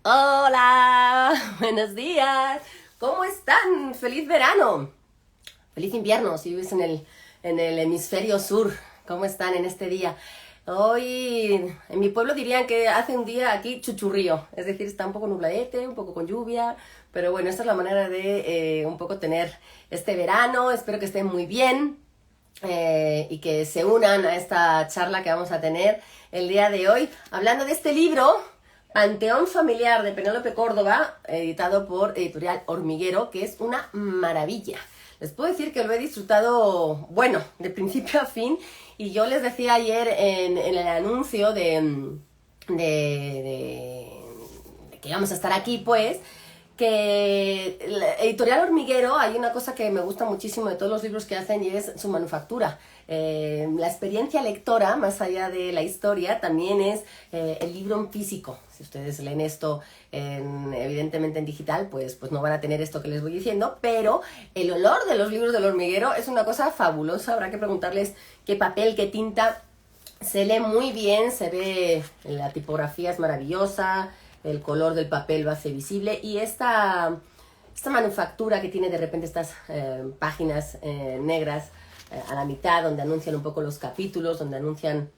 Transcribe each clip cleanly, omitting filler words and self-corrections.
Hola, buenos días. ¿Cómo están? ¡Feliz verano! ¡Feliz invierno si vives en el hemisferio sur! ¿Cómo están en este día? Hoy en mi pueblo dirían que hace un día aquí chuchurrío, es decir, está un poco nubladete, un poco con lluvia, pero bueno, esta es la manera de un poco tener este verano. Espero que estén muy bien y que se unan a esta charla que vamos a tener el día de hoy, hablando de este libro, Panteón Familiar de Penélope Córdoba, editado por Editorial Hormiguero, que es una maravilla. Les puedo decir que lo he disfrutado, bueno, de principio a fin, y yo les decía ayer en el anuncio de que íbamos a estar aquí, pues, que la Editorial Hormiguero, hay una cosa que me gusta muchísimo de todos los libros que hacen y es su manufactura. La experiencia lectora, más allá de la historia, también es el libro en físico. Si ustedes leen esto evidentemente en digital, pues no van a tener esto que les voy diciendo, pero el olor de los libros del hormiguero es una cosa fabulosa. Habrá que preguntarles qué papel, qué tinta. Se lee muy bien, se ve, la tipografía es maravillosa, el color del papel va a ser visible y esta manufactura que tiene de repente estas páginas negras a la mitad donde anuncian un poco los capítulos, donde anuncian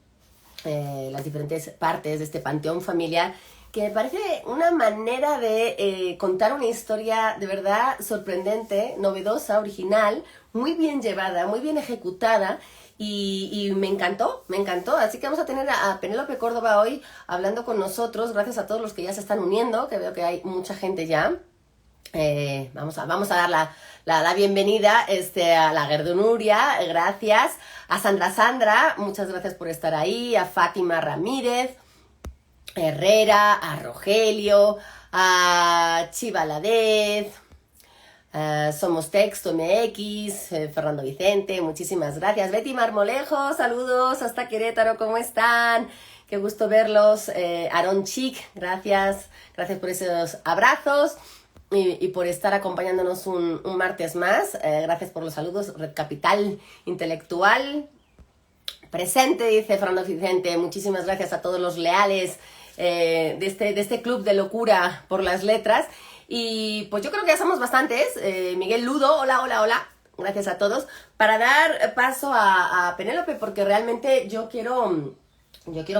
las diferentes partes de este panteón familiar, que me parece una manera de contar una historia de verdad sorprendente, novedosa, original, muy bien llevada, muy bien ejecutada. Y me encantó, me encantó. Así que vamos a tener a Penélope Córdoba hoy hablando con nosotros. Gracias a todos los que ya se están uniendo, que veo que hay mucha gente ya. Vamos a dar la bienvenida a la Gerdonuria, gracias. A Sandra, muchas gracias por estar ahí. A Fátima Ramírez, Herrera, a Rogelio, a Chivaladez, Somos Texto MX, Fernando Vicente, muchísimas gracias. Betty Marmolejo, saludos hasta Querétaro, ¿cómo están? Qué gusto verlos. Aaron Chic, gracias por esos abrazos y por estar acompañándonos un martes más. Gracias por los saludos. Red Capital Intelectual, presente, dice Fernando Vicente. Muchísimas gracias a todos los leales de este club de locura por las letras. Y pues yo creo que ya somos bastantes. Miguel Ludo, hola. Gracias a todos. Para dar paso a Penélope, porque realmente yo quiero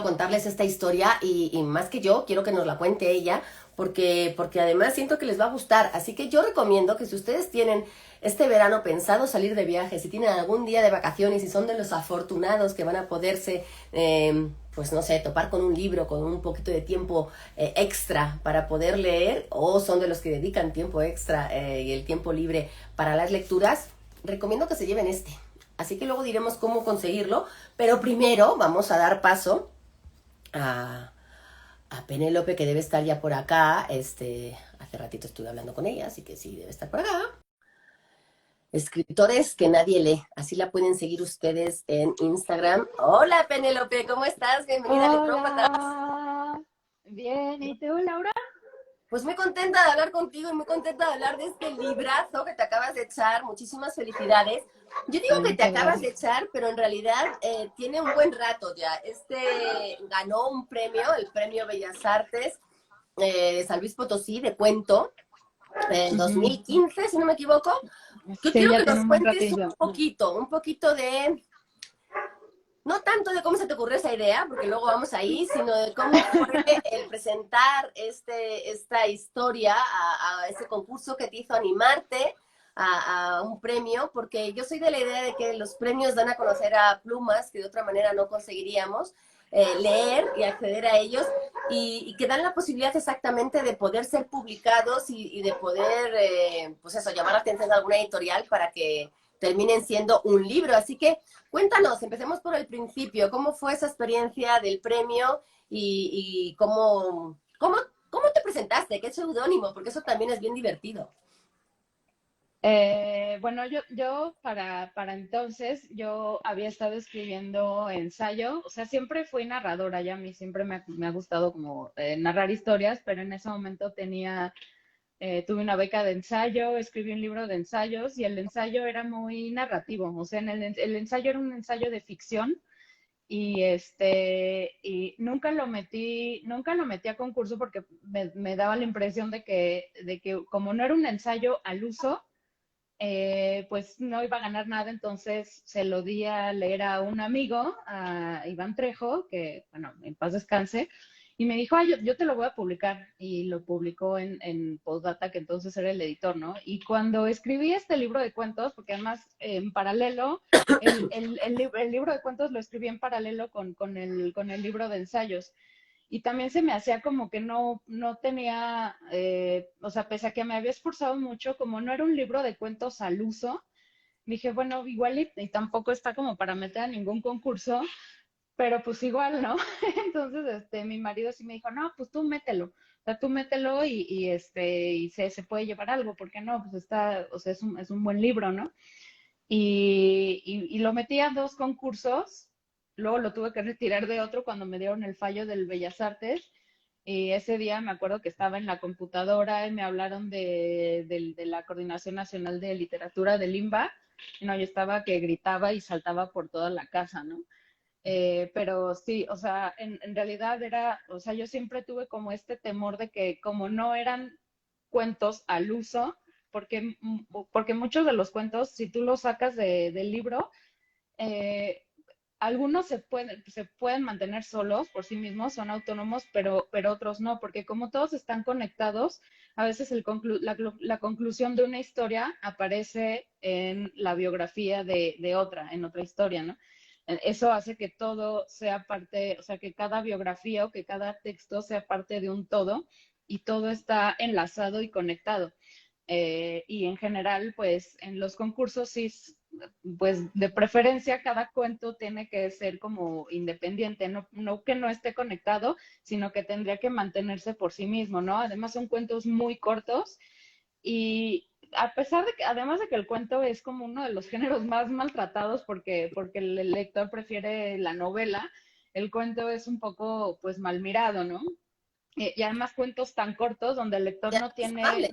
contarles esta historia y más que yo, quiero que nos la cuente ella, porque además siento que les va a gustar. Así que yo recomiendo que si ustedes tienen este verano pensado salir de viaje, si tienen algún día de vacaciones y son de los afortunados que van a poderse, pues no sé, topar con un libro, con un poquito de tiempo extra para poder leer, o son de los que dedican tiempo extra y el tiempo libre para las lecturas, recomiendo que se lleven este. Así que luego diremos cómo conseguirlo, pero primero vamos a dar paso a, a Penélope, que debe estar ya por acá. Hace ratito estuve hablando con ella, así que sí, debe estar por acá. Escritores que nadie lee, así la pueden seguir ustedes en Instagram. Hola Penélope, ¿cómo estás? Bienvenida a Letrópatas. Hola, bien, ¿y tú, Laura? Pues muy contenta de hablar contigo y muy contenta de hablar de este librazo que te acabas de echar. Muchísimas felicidades. Yo digo Ay, que te muchas acabas gracias. de echar, pero en realidad tiene un buen rato ya. Ganó un premio, el Premio Bellas Artes de San Luis Potosí, de cuento, en Ujú. 2015, si no me equivoco. Yo Sí, quiero ya que tiene nos un buen cuentes ratillo. un poquito de, no tanto de cómo se te ocurrió esa idea, porque luego vamos ahí, sino de cómo fue el presentar esta historia a ese concurso que te hizo animarte a un premio, porque yo soy de la idea de que los premios dan a conocer a plumas que de otra manera no conseguiríamos leer y acceder a ellos, y que dan la posibilidad exactamente de poder ser publicados y de poder, pues eso, llamar la atención de alguna editorial para que terminen siendo un libro. Así que cuéntanos, empecemos por el principio. ¿Cómo fue esa experiencia del premio y cómo te presentaste? ¿Qué seudónimo? Porque eso también es bien divertido. Bueno, yo para entonces, yo había estado escribiendo ensayo, o sea, siempre fui narradora, ya a mí siempre me ha gustado como narrar historias, pero en ese momento tuve una beca de ensayo, escribí un libro de ensayos y el ensayo era muy narrativo, o sea, el ensayo era un ensayo de ficción y nunca lo metí a concurso porque me daba la impresión de que como no era un ensayo al uso, pues no iba a ganar nada, entonces se lo di a leer a un amigo, a Iván Trejo, que, bueno, en paz descanse, y me dijo, ay, yo te lo voy a publicar, y lo publicó en Postdata, que entonces era el editor, ¿no? Y cuando escribí este libro de cuentos, porque además en paralelo, el libro de cuentos lo escribí en paralelo con el libro de ensayos, y también se me hacía como que no tenía, o sea, pese a que me había esforzado mucho, como no era un libro de cuentos al uso, dije, bueno, igual y tampoco está como para meter a ningún concurso, pero pues igual, ¿no? Entonces, mi marido sí me dijo, no, pues tú mételo, o sea, tú mételo y se puede llevar algo, ¿por qué no? Pues está, o sea, es un buen libro, ¿no? Y lo metí a dos concursos, luego lo tuve que retirar de otro cuando me dieron el fallo del Bellas Artes, y ese día me acuerdo que estaba en la computadora y me hablaron de la Coordinación Nacional de Literatura de Limba, y no, yo estaba que gritaba y saltaba por toda la casa, ¿no? Pero sí, o sea, en realidad era, o sea, yo siempre tuve como este temor de que como no eran cuentos al uso, porque, porque muchos de los cuentos, si tú los sacas del libro, eh, algunos se pueden mantener solos por sí mismos, son autónomos, pero otros no, porque como todos están conectados, a veces la conclusión de una historia aparece en la biografía de otra, en otra historia, ¿no? Eso hace que todo sea parte, o sea, que cada biografía o que cada texto sea parte de un todo y todo está enlazado y conectado. Y en general, pues en los concursos sí, pues de preferencia cada cuento tiene que ser como independiente, no que no esté conectado, sino que tendría que mantenerse por sí mismo, ¿no? Además son cuentos muy cortos y a pesar de que, además de que el cuento es como uno de los géneros más maltratados porque el lector prefiere la novela, el cuento es un poco pues mal mirado, ¿no? Y además cuentos tan cortos donde el lector Ya no es tiene, amable.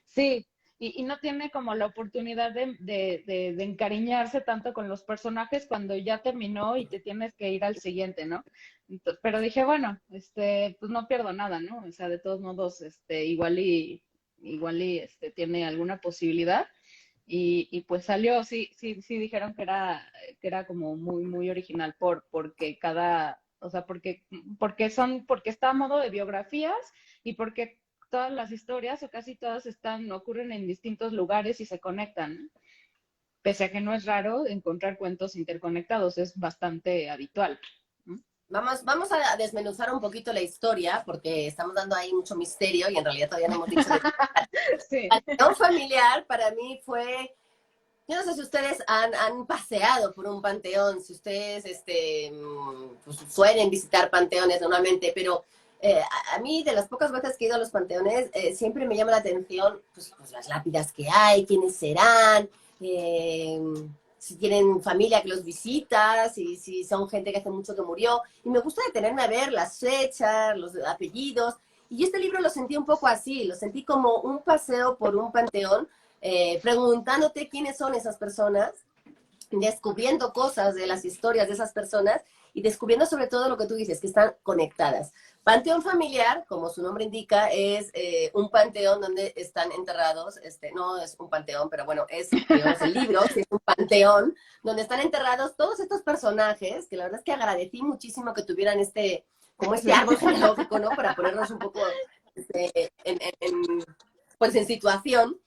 sí, y no tiene como la oportunidad de encariñarse tanto con los personajes cuando ya terminó y te tienes que ir al siguiente, ¿no? Pero dije, bueno, pues no pierdo nada, ¿no? O sea, de todos modos, igual y tiene alguna posibilidad. Y pues salió, sí dijeron que era como muy original porque o sea, porque está a modo de biografías y porque todas las historias o casi todas ocurren en distintos lugares y se conectan. Pese a que no es raro encontrar cuentos interconectados, es bastante habitual. ¿No? Vamos a desmenuzar un poquito la historia, porque estamos dando ahí mucho misterio y en realidad todavía no hemos dicho de qué. Sí. Panteón familiar para mí fue, yo no sé si ustedes han paseado por un panteón, si ustedes pues, suelen visitar panteones normalmente, pero a mí de las pocas veces que he ido a los panteones, siempre me llama la atención pues, las lápidas que hay, quiénes serán, eh, si tienen familia que los visita, si son gente que hace mucho que murió. Y me gusta detenerme a ver las fechas, los apellidos. Y yo este libro lo sentí un poco así, lo sentí como un paseo por un panteón, preguntándote quiénes son esas personas, descubriendo cosas de las historias de esas personas y descubriendo sobre todo lo que tú dices, que están conectadas. Panteón familiar, como su nombre indica, es un panteón donde están enterrados, no es un panteón, pero bueno, es, digamos, el libro, sí es un panteón, donde están enterrados todos estos personajes, que la verdad es que agradecí muchísimo que tuvieran como este Sí. árbol genealógico, ¿no? Para ponernos un poco pues en situación.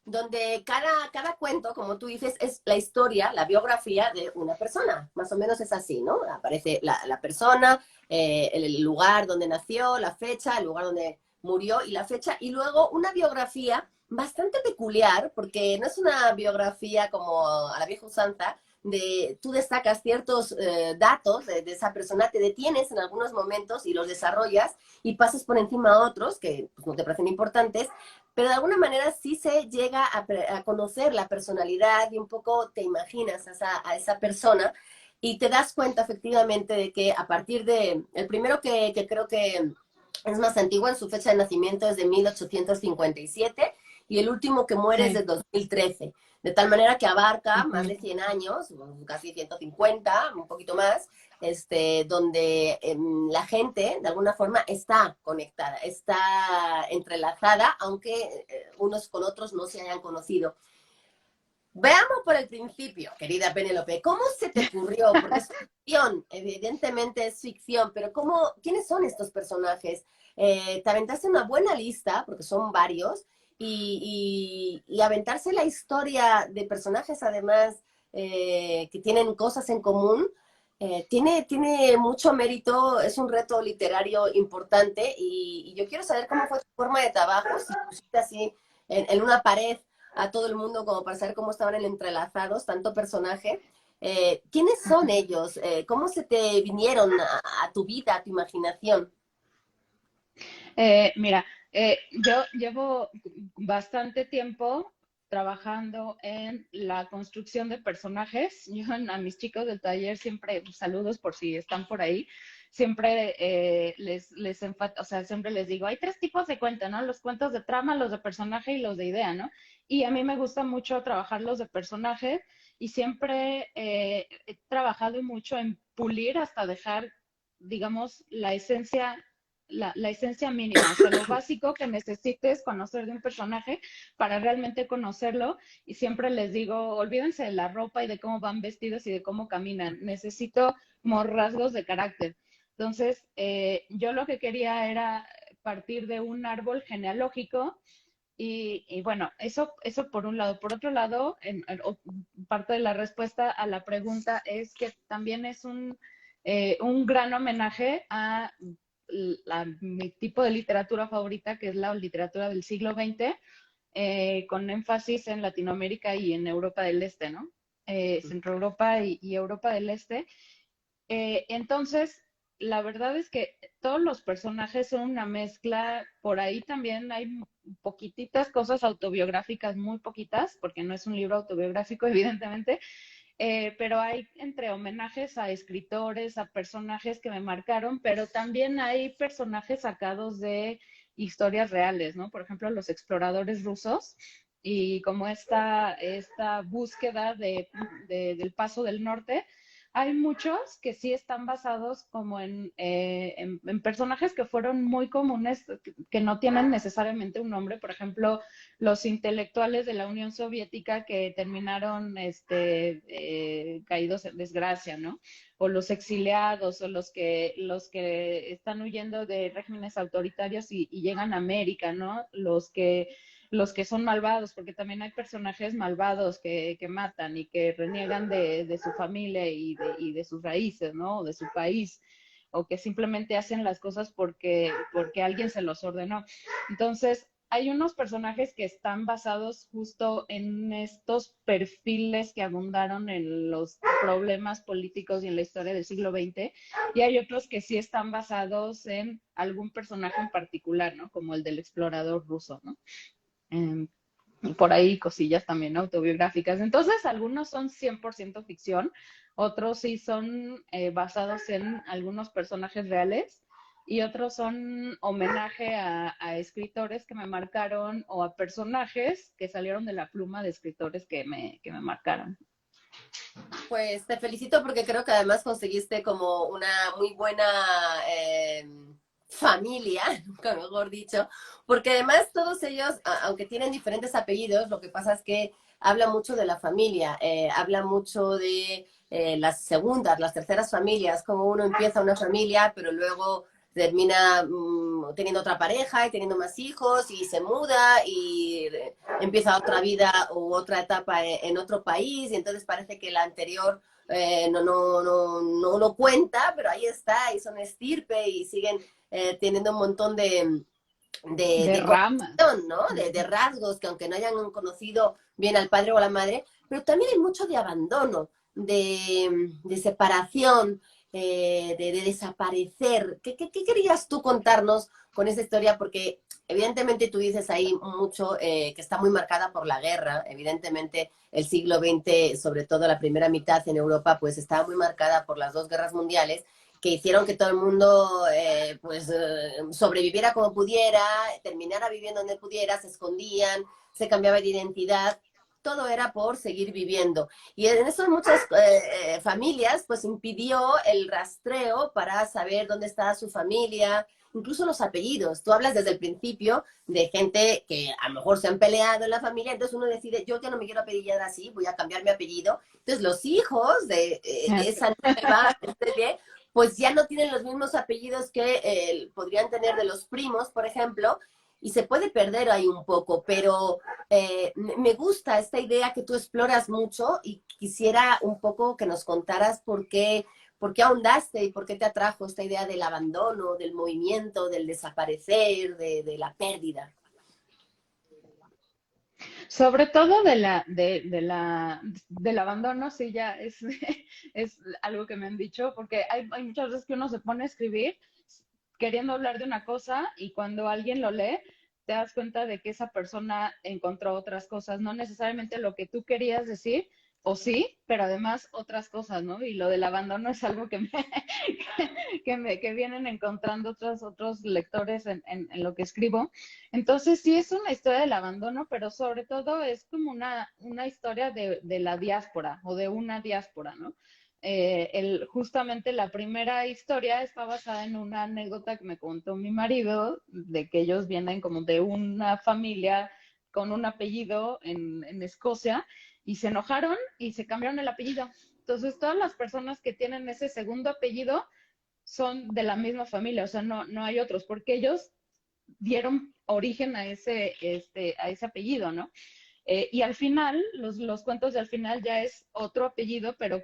Donde cada cuento, como tú dices, es la historia, la biografía de una persona. Más o menos es así, ¿no? Aparece la persona, el lugar donde nació, la fecha, el lugar donde murió y la fecha, y luego una biografía bastante peculiar, porque no es una biografía como a la vieja usanza, de tú destacas ciertos datos de esa persona, te detienes en algunos momentos y los desarrollas y pasas por encima a otros que pues, no te parecen importantes, pero de alguna manera sí se llega a conocer la personalidad y un poco te imaginas a esa persona y te das cuenta efectivamente de que a partir el primero que creo que es más antiguo en su fecha de nacimiento es de 1857 y el último que muere es de Sí. 2013. De tal manera que abarca más Ujú. de 100 años, casi 150, un poquito más, donde la gente de alguna forma está conectada, está entrelazada, aunque unos con otros no se hayan conocido. Veamos por el principio, querida Penélope, ¿cómo se te ocurrió? Porque es ficción, evidentemente es ficción, pero ¿quiénes son estos personajes? Te aventaste una buena lista, porque son varios, y aventarse la historia de personajes además que tienen cosas en común, tiene mucho mérito, es un reto literario importante, y yo quiero saber cómo fue tu forma de trabajo, si pusiste así en una pared a todo el mundo como para saber cómo estaban entrelazados, tanto personaje. ¿Quiénes son ellos? ¿Cómo se te vinieron a tu vida, a tu imaginación? Mira, yo llevo bastante tiempo trabajando en la construcción de personajes. Yo a mis chicos del taller siempre, saludos por si están por ahí, siempre o sea, siempre les digo, hay tres tipos de cuentos, ¿no? Los cuentos de trama, los de personaje y los de idea, ¿no? Y a mí me gusta mucho trabajar los de personaje y siempre he trabajado mucho en pulir hasta dejar, digamos, la esencia mínima, o sea, lo básico que necesites conocer de un personaje para realmente conocerlo. Y siempre les digo, olvídense de la ropa y de cómo van vestidos y de cómo caminan. Necesito como rasgos de carácter. Entonces, yo lo que quería era partir de un árbol genealógico y bueno, eso por un lado. Por otro lado, parte de la respuesta a la pregunta es que también es un gran homenaje a mi tipo de literatura favorita, que es la literatura del siglo XX, con énfasis en Latinoamérica y en Europa del Este, ¿no? Centro Europa y Europa del Este. Entonces, la verdad es que todos los personajes son una mezcla. Por ahí también hay poquititas cosas autobiográficas, muy poquitas, porque no es un libro autobiográfico, evidentemente, pero hay entre homenajes a escritores, a personajes que me marcaron, pero también hay personajes sacados de historias reales, ¿no? Por ejemplo, los exploradores rusos y como esta búsqueda del Paso del Norte. Hay muchos que sí están basados como en personajes que fueron muy comunes, que no tienen necesariamente un nombre. Por ejemplo, los intelectuales de la Unión Soviética que terminaron caídos en desgracia, ¿no? O los exiliados, o los que están huyendo de regímenes autoritarios y llegan a América, ¿no? Los que son malvados, porque también hay personajes malvados que matan y que reniegan de su familia y de sus raíces, ¿no? O de su país, o que simplemente hacen las cosas porque alguien se los ordenó. Entonces, hay unos personajes que están basados justo en estos perfiles que abundaron en los problemas políticos y en la historia del siglo XX, y hay otros que sí están basados en algún personaje en particular, ¿no? Como el del explorador ruso, ¿no? Eh, y por ahí cosillas también autobiográficas. Entonces, algunos son 100% ficción, otros sí son basados en algunos personajes reales y otros son homenaje a escritores que me marcaron o a personajes que salieron de la pluma de escritores que me marcaron. Pues te felicito porque creo que además conseguiste como una muy buena familia, nunca mejor dicho, porque además todos ellos, aunque tienen diferentes apellidos, lo que pasa es que habla mucho de la familia, habla mucho de las segundas, las terceras familias, como uno empieza una familia, pero luego termina teniendo otra pareja y teniendo más hijos y se muda y empieza otra vida u otra etapa en otro país y entonces parece que la anterior no cuenta, pero ahí está y son estirpe y siguen teniendo un montón De de ramas. conexión, ¿no? De Ujú. rasgos que aunque no hayan conocido bien al padre o a la madre, pero también hay mucho de abandono, de separación, de desaparecer. ¿Qué querías tú contarnos con esa historia? Porque evidentemente tú dices ahí mucho que está muy marcada por la guerra. Evidentemente el siglo XX, sobre todo la primera mitad en Europa, pues estaba muy marcada por las dos guerras mundiales que hicieron que todo el mundo sobreviviera como pudiera, terminara viviendo donde pudiera, se escondían, se cambiaba de identidad. Todo era por seguir viviendo. Y en eso muchas familias pues impidió el rastreo para saber dónde estaba su familia, incluso los apellidos. Tú hablas desde el principio de gente que a lo mejor se han peleado en la familia, entonces uno decide, yo ya no me quiero apellidar así, voy a cambiar mi apellido. Entonces los hijos de esa nueva especie, pues ya no tienen los mismos apellidos que podrían tener de los primos, por ejemplo, y se puede perder ahí un poco, pero me gusta esta idea que tú exploras mucho y quisiera un poco que nos contaras por qué ahondaste y por qué te atrajo esta idea del abandono, del movimiento, del desaparecer, de la pérdida. Sobre todo del abandono, sí, ya es, es algo que me han dicho, porque hay muchas veces que uno se pone a escribir queriendo hablar de una cosa y cuando alguien lo lee, te das cuenta de que esa persona encontró otras cosas, no necesariamente lo que tú querías decir, o sí, pero además otras cosas, ¿no? Y lo del abandono es algo que que vienen encontrando otros lectores en lo que escribo. Entonces sí es una historia del abandono, pero sobre todo es como una historia de la diáspora o de una diáspora, ¿no? Justamente la primera historia está basada en una anécdota que me contó mi marido, de que ellos vienen como de una familia con un apellido en Escocia y se enojaron y se cambiaron el apellido. Entonces, todas las personas que tienen ese segundo apellido son de la misma familia, o sea, no hay otros, porque ellos dieron origen a ese apellido, ¿no? Y al final, los cuentos de al final ya es otro apellido, pero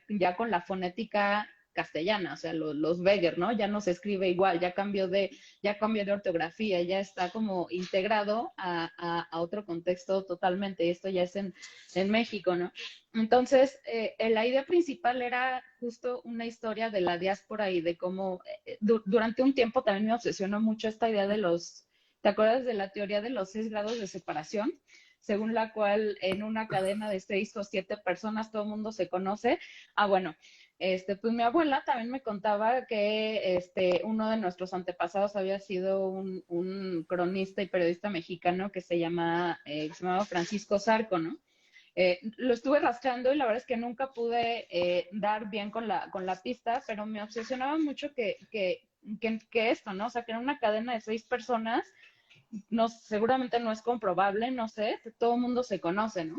ya con la fonética castellana, o sea, los Beger, ¿no? Ya no se escribe igual, ya cambió de ortografía, ya está como integrado a otro contexto totalmente, y esto ya es en México, ¿no? Entonces, la idea principal era justo una historia de la diáspora y de cómo durante un tiempo también me obsesionó mucho esta idea de ¿te acuerdas de la teoría de los 6 grados de separación? Según la cual en una cadena de 6 o 7 personas todo el mundo se conoce. Ah, bueno, pues mi abuela también me contaba que uno de nuestros antepasados había sido un cronista y periodista mexicano que se llamaba Francisco Zarco, ¿no? Lo estuve rastreando y la verdad es que nunca pude dar bien con la pista, pero me obsesionaba mucho que esto, ¿no? O sea, que era una cadena de 6 personas, no, seguramente no es comprobable, no sé, todo el mundo se conoce, ¿no?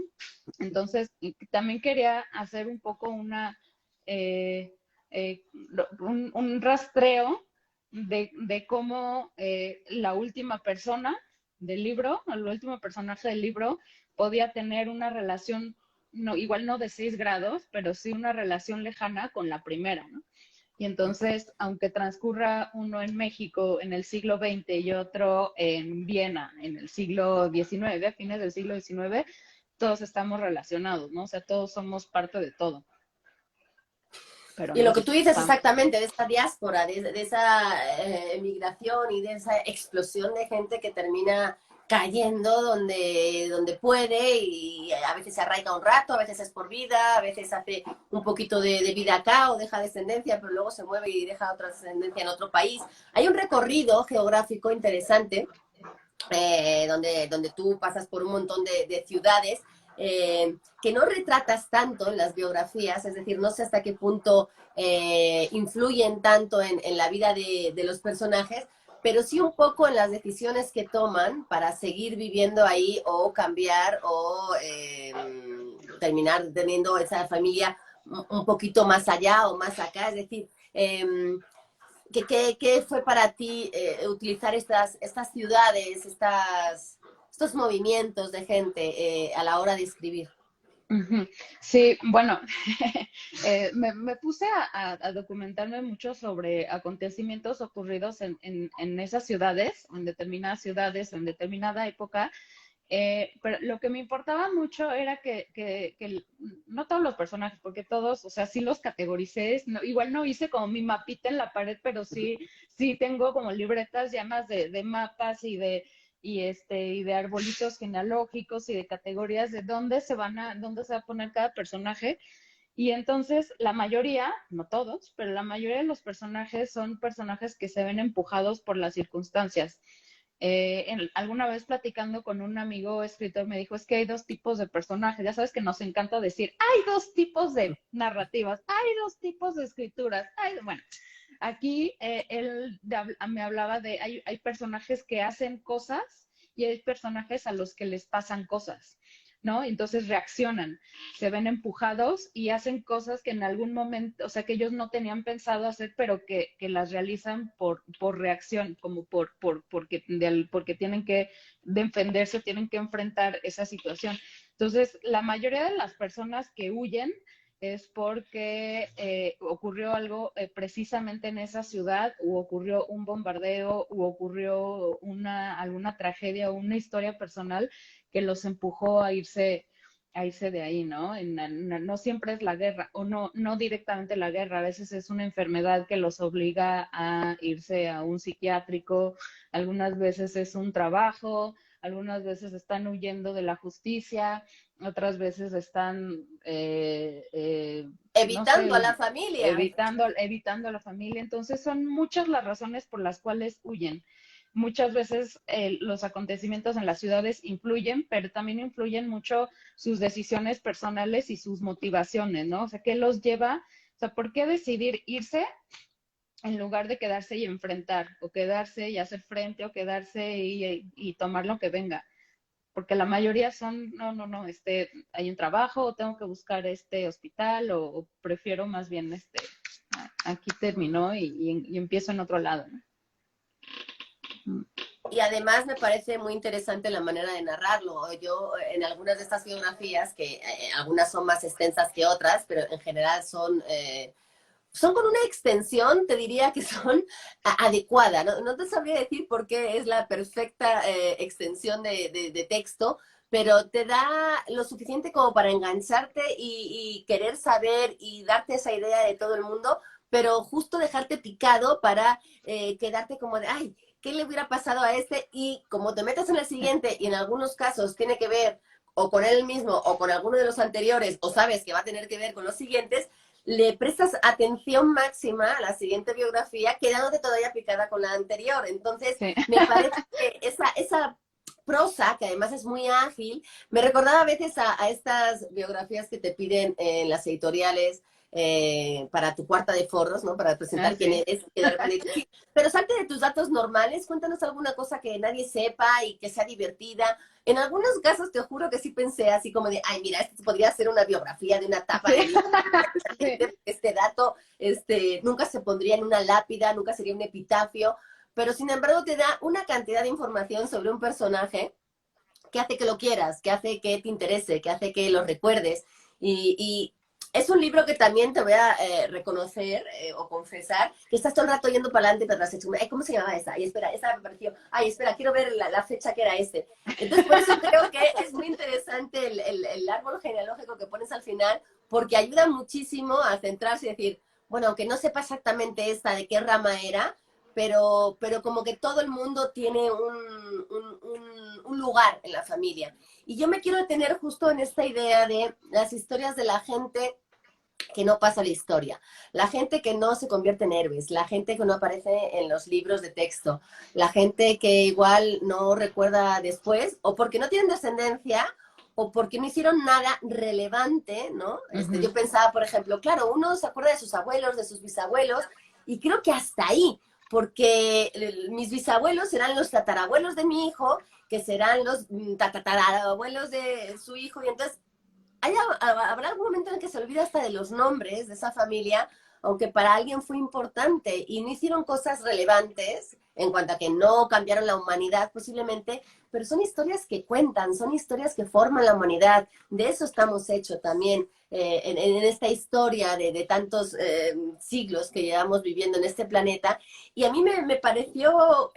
Entonces, también quería hacer un poco eh, eh, un rastreo de cómo la última persona del libro, el último personaje del libro, podía tener una relación, no, igual no de 6 grados, pero sí una relación lejana con la primera, ¿no? Y entonces, aunque transcurra uno en México en el siglo XX y otro en Viena en el siglo XIX, a fines del siglo XIX, todos estamos relacionados, ¿no? O sea, todos somos parte de todo, pero Y lo que nos tú dices vamos. exactamente de esa diáspora, de esa emigración y de esa explosión de gente que termina cayendo donde puede y a veces se arraiga un rato, a veces es por vida, a veces hace un poquito de vida acá o deja descendencia, pero luego se mueve y deja otra descendencia en otro país. Hay un recorrido geográfico interesante donde tú pasas por un montón de ciudades que no retratas tanto en las biografías, es decir, no sé hasta qué punto influyen tanto en la vida de los personajes, pero sí un poco en las decisiones que toman para seguir viviendo ahí o cambiar o terminar teniendo esa familia un poquito más allá o más acá, es decir, ¿qué fue para ti utilizar estas ciudades, estos movimientos de gente a la hora de escribir? Ujú. Sí, bueno, me puse a documentarme mucho sobre acontecimientos ocurridos en esas ciudades, en determinadas ciudades, en determinada época, pero lo que me importaba mucho era que no todos los personajes, porque todos, o sea, sí los categoricé, igual no hice como mi mapita en la pared, pero sí tengo como libretas llenas de mapas y de arbolitos genealógicos y de categorías de dónde se va a poner cada personaje. Y entonces la mayoría, no todos, pero la mayoría de los personajes son personajes que se ven empujados por las circunstancias. Alguna vez platicando con un amigo escritor me dijo, es que hay dos tipos de personajes, ya sabes que nos encanta decir, hay dos tipos de narrativas, hay dos tipos de escrituras, bueno, aquí me hablaba de, hay personajes que hacen cosas y hay personajes a los que les pasan cosas, ¿no? Entonces reaccionan, se ven empujados y hacen cosas que en algún momento, o sea, que ellos no tenían pensado hacer, pero que las realizan por reacción, como porque tienen que defenderse, tienen que enfrentar esa situación. Entonces, la mayoría de las personas que huyen es porque ocurrió algo precisamente en esa ciudad, o ocurrió un bombardeo, o ocurrió alguna tragedia o una historia personal que los empujó a irse de ahí, ¿no? No siempre es la guerra, o no directamente la guerra, a veces es una enfermedad que los obliga a irse a un psiquiátrico, algunas veces es un trabajo, algunas veces están huyendo de la justicia, otras veces están, no Evitando a sé, la familia. evitando a la familia. Entonces son muchas las razones por las cuales huyen. Muchas veces los acontecimientos en las ciudades influyen, pero también influyen mucho sus decisiones personales y sus motivaciones, ¿no? O sea, ¿qué los lleva? O sea, ¿por qué decidir irse en lugar de quedarse y enfrentar, o quedarse y hacer frente, o quedarse y tomar lo que venga? Porque la mayoría son, no, hay un trabajo, o tengo que buscar este hospital, o prefiero más bien, aquí terminó y empiezo en otro lado, ¿no? Y además me parece muy interesante la manera de narrarlo. Yo en algunas de estas biografías, que algunas son más extensas que otras, pero en general son con una extensión, te diría que son adecuada. No te sabría decir por qué es la perfecta extensión de texto, pero te da lo suficiente como para engancharte y querer saber y darte esa idea de todo el mundo, pero justo dejarte picado para quedarte como de, ay, ¿qué le hubiera pasado a este? Y como te metes en el siguiente y en algunos casos tiene que ver o con él mismo o con alguno de los anteriores, o sabes que va a tener que ver con los siguientes, le prestas atención máxima a la siguiente biografía, quedándote todavía picada con la anterior. Entonces, Sí. me parece que esa prosa, que además es muy ágil, me recordaba a veces a estas biografías que te piden en las editoriales para tu cuarta de forros, ¿no? Para presentar quién Sí. eres. Que de repente, sí, pero salte de tus datos normales, cuéntanos alguna cosa que nadie sepa y que sea divertida. En algunos casos te juro que sí pensé así como de, ay, mira, esto podría ser una biografía de una tapa de Sí. libro. Sí. Este dato nunca se pondría en una lápida, nunca sería un epitafio, pero sin embargo te da una cantidad de información sobre un personaje que hace que lo quieras, que hace que te interese, que hace que lo recuerdes. Y es un libro que también te voy a reconocer o confesar que estás todo el rato yendo para adelante, para atrás. ¿Cómo se llamaba esa? Ay, espera, esa me pareció. Ay, espera, quiero ver la fecha que era este. Entonces, por eso creo que es muy interesante el árbol genealógico que pones al final, porque ayuda muchísimo a centrarse y decir, bueno, aunque no sepa exactamente esta de qué rama era, pero como que todo el mundo tiene un lugar en la familia. Y yo me quiero detener justo en esta idea de las historias de la gente que no pasa la historia, la gente que no se convierte en héroes, la gente que no aparece en los libros de texto, la gente que igual no recuerda después, o porque no tienen descendencia, o porque no hicieron nada relevante, ¿no? Yo Uh-huh. pensaba, por ejemplo, claro, uno se acuerda de sus abuelos, de sus bisabuelos, y creo que hasta ahí, porque mis bisabuelos serán los tatarabuelos de mi hijo, que serán los tatarabuelos de su hijo, y entonces habrá algún momento en el que se olvida hasta de los nombres de esa familia, aunque para alguien fue importante y no hicieron cosas relevantes en cuanto a que no cambiaron la humanidad posiblemente, pero son historias que cuentan, son historias que forman la humanidad. De eso estamos hechos también en esta historia de tantos siglos que llevamos viviendo en este planeta. Y a mí me pareció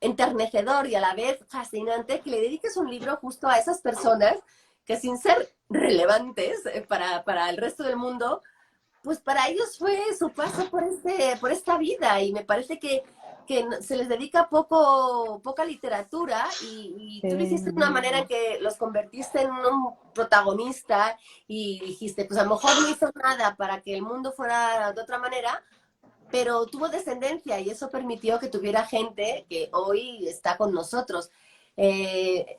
enternecedor y a la vez fascinante que le dediques un libro justo a esas personas que sin ser relevantes para el resto del mundo, pues para ellos fue su paso por esta vida y me parece que que se les dedica poca literatura y tú lo hiciste de una manera en que los convertiste en un protagonista y dijiste, pues a lo mejor no hizo nada para que el mundo fuera de otra manera, pero tuvo descendencia y eso permitió que tuviera gente que hoy está con nosotros. Eh,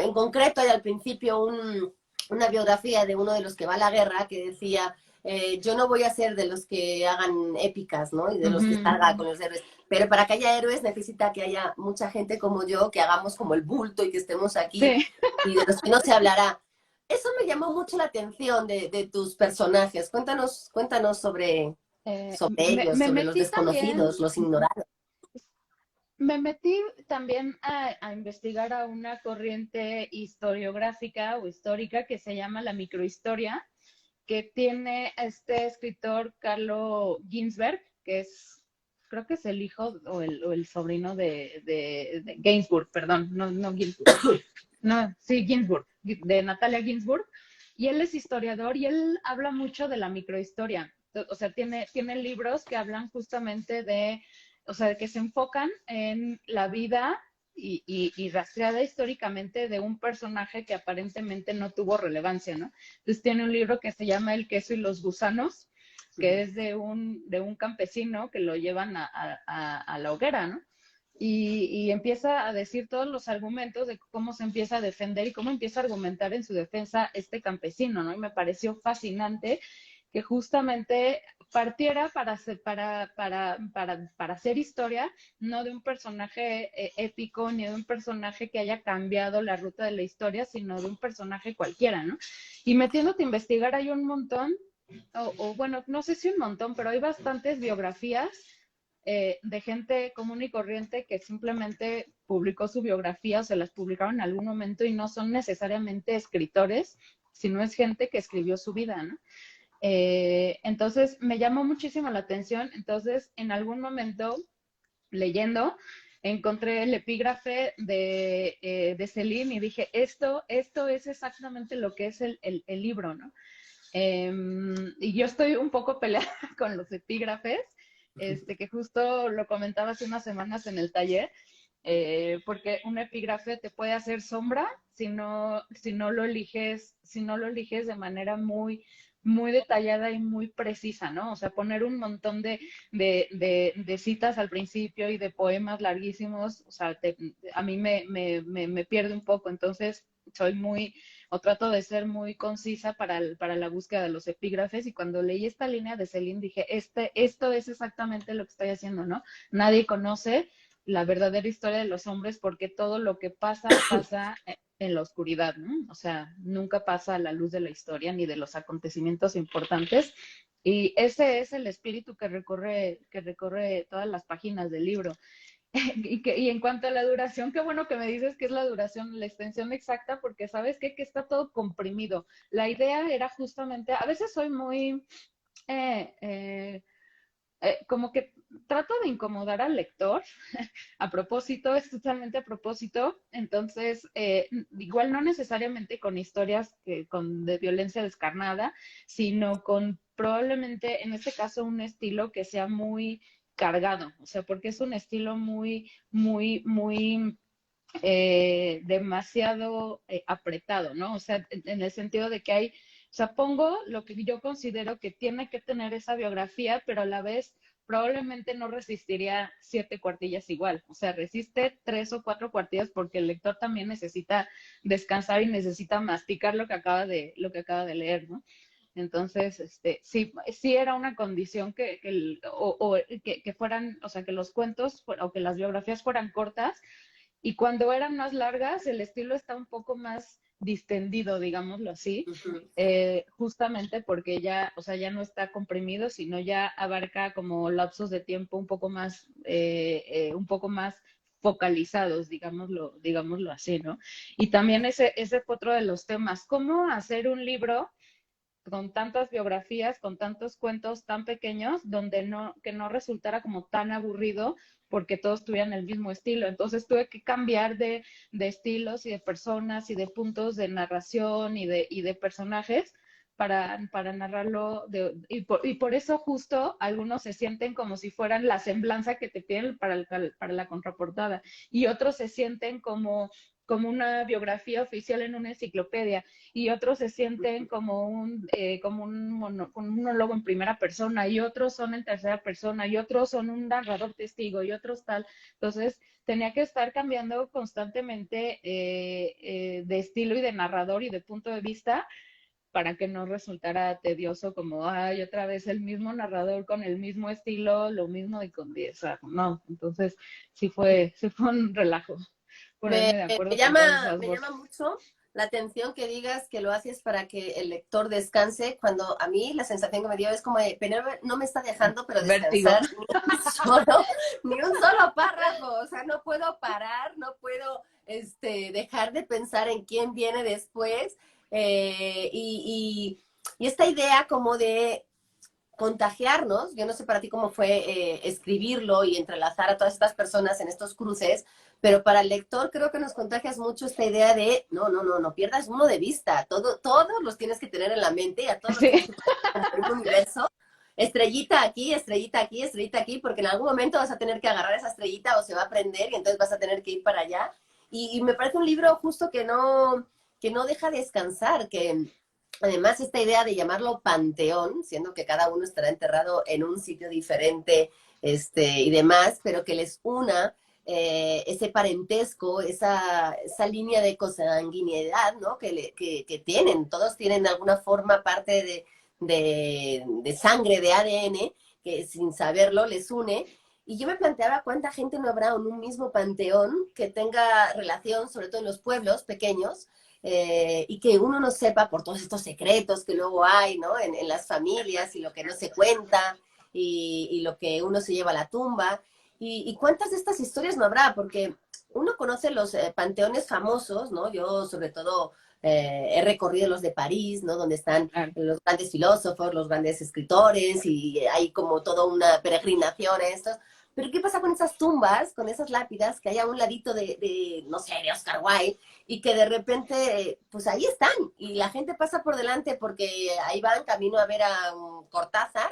en concreto, hay al principio una biografía de uno de los que va a la guerra que decía, yo no voy a ser de los que hagan épicas, ¿no? Y de los que salga con los héroes. Pero para que haya héroes necesita que haya mucha gente como yo, que hagamos como el bulto y que estemos aquí Sí. y de los que no se hablará. Eso me llamó mucho la atención de tus personajes. Cuéntanos sobre ellos, Me sobre los metí también, desconocidos, los ignorados. me metí también a investigar a una corriente historiográfica o histórica que se llama la microhistoria, que tiene este escritor Carlo Ginsberg, que es, creo que es el hijo o el sobrino de Gainsbourg, perdón, no Ginsburg, no, sí, Ginsburg, de Natalia Ginsburg, y él es historiador y él habla mucho de la microhistoria. O sea, tiene libros que hablan justamente de, o sea, que se enfocan en la vida y rastreada históricamente de un personaje que aparentemente no tuvo relevancia, ¿no? Entonces tiene un libro que se llama El queso y los gusanos, que es de un campesino que lo llevan a la hoguera, ¿no? Y empieza a decir todos los argumentos de cómo se empieza a defender y cómo empieza a argumentar en su defensa este campesino, ¿no? Y me pareció fascinante que justamente partiera para hacer historia, no de un personaje épico, ni de un personaje que haya cambiado la ruta de la historia, sino de un personaje cualquiera, ¿no? Y metiéndote a investigar hay un montón, o bueno, no sé si un montón, pero hay bastantes biografías de gente común y corriente que simplemente publicó su biografía o se las publicaron en algún momento y no son necesariamente escritores, sino es gente que escribió su vida, ¿no? Entonces me llamó muchísimo la atención. Entonces, en algún momento, leyendo, encontré el epígrafe de Celine y dije, esto es exactamente lo que es el libro, ¿no? Y yo estoy un poco peleada con los epígrafes, que justo lo comentaba hace unas semanas en el taller, porque un epígrafe te puede hacer sombra si no lo eliges, si no lo eliges de manera muy detallada y muy precisa, ¿no? O sea, poner un montón de citas al principio y de poemas larguísimos, o sea, a mí me pierde un poco, entonces soy muy, o trato de ser muy concisa para la búsqueda de los epígrafes, y cuando leí esta línea de Celine dije, esto es exactamente lo que estoy haciendo, ¿no? Nadie conoce la verdadera historia de los hombres porque todo lo que pasa en la oscuridad, ¿no? O sea, nunca pasa a la luz de la historia ni de los acontecimientos importantes. Y ese es el espíritu que recorre todas las páginas del libro. Y en cuanto a la duración, qué bueno que me dices que es la duración, la extensión exacta, porque sabes qué? Que está todo comprimido. La idea era justamente, a veces soy muy, eh, eh, como que trato de incomodar al lector a propósito, es totalmente a propósito. Entonces, igual no necesariamente con historias de violencia descarnada, sino con probablemente, en este caso, un estilo que sea muy cargado, o sea, porque es un estilo muy demasiado apretado, ¿no? O sea, en el sentido de que hay, o sea, pongo lo que yo considero que tiene que tener esa biografía, pero a la vez probablemente no resistiría 7 cuartillas igual, o sea, resiste 3 o 4 cuartillas porque el lector también necesita descansar y necesita masticar lo que acaba de leer, ¿no? Entonces, sí, sí era una condición que fueran, o sea, que los cuentos o que las biografías fueran cortas, y cuando eran más largas, el estilo está un poco más distendido, digámoslo así, justamente porque ya, o sea, ya no está comprimido, sino ya abarca como lapsos de tiempo un poco más focalizados, digámoslo así, ¿no? Y también ese fue otro de los temas, cómo hacer un libro con tantas biografías, con tantos cuentos tan pequeños, que no resultara como tan aburrido porque todos tuvieran el mismo estilo. Entonces tuve que cambiar de estilos y de personas y de puntos de narración y de personajes para narrarlo, y por eso justo algunos se sienten como si fueran la semblanza que te piden para la contraportada, y otros se sienten como una biografía oficial en una enciclopedia, y otros se sienten como un monólogo en primera persona, y otros son en tercera persona, y otros son un narrador testigo, y otros tal. Entonces, tenía que estar cambiando constantemente de estilo y de narrador y de punto de vista para que no resultara tedioso como, ay, otra vez el mismo narrador con el mismo estilo, lo mismo de con 10, no, entonces sí fue un relajo ponerme de acuerdo con todas esas Me llama voces. mucho la atención que digas que lo haces para que el lector descanse, cuando a mí la sensación que me dio es como de, Penélope no me está dejando pero Vértigo. descansar ni un solo párrafo, o sea, no puedo parar, no puedo dejar de pensar en quién viene después, y esta idea como de contagiarnos. Yo no sé para ti cómo fue escribirlo y entrelazar a todas estas personas en estos cruces, pero para el lector creo que nos contagias mucho esta idea de, no, no, no, no pierdas uno de vista, todos los tienes que tener en la mente y a todos los tienes Sí, que tener como en un universo. Estrellita aquí, estrellita aquí, estrellita aquí, porque en algún momento vas a tener que agarrar esa estrellita o se va a prender y entonces vas a tener que ir para allá. Y me parece un libro justo que no deja descansar, que además, esta idea de llamarlo panteón, siendo que cada uno estará enterrado en un sitio diferente, y demás, pero que les una ese parentesco, esa línea de consanguinidad, ¿no? Que tienen, todos tienen de alguna forma parte de sangre, de ADN, que sin saberlo les une. Y yo me planteaba cuánta gente no habrá en un mismo panteón que tenga relación, sobre todo en los pueblos pequeños, y que uno no sepa por todos estos secretos que luego hay, ¿no? En las familias y lo que no se cuenta y lo que uno se lleva a la tumba. Y cuántas de estas historias no habrá, porque uno conoce los panteones famosos, ¿no? Yo sobre todo he recorrido los de París, ¿no? Donde están claro. los grandes filósofos, los grandes escritores y hay como toda una peregrinación a estos. Pero ¿qué pasa con esas tumbas, con esas lápidas que hay a un ladito no sé, de Oscar Wilde, y que de repente, pues ahí están, y la gente pasa por delante porque ahí van camino a ver a Cortázar,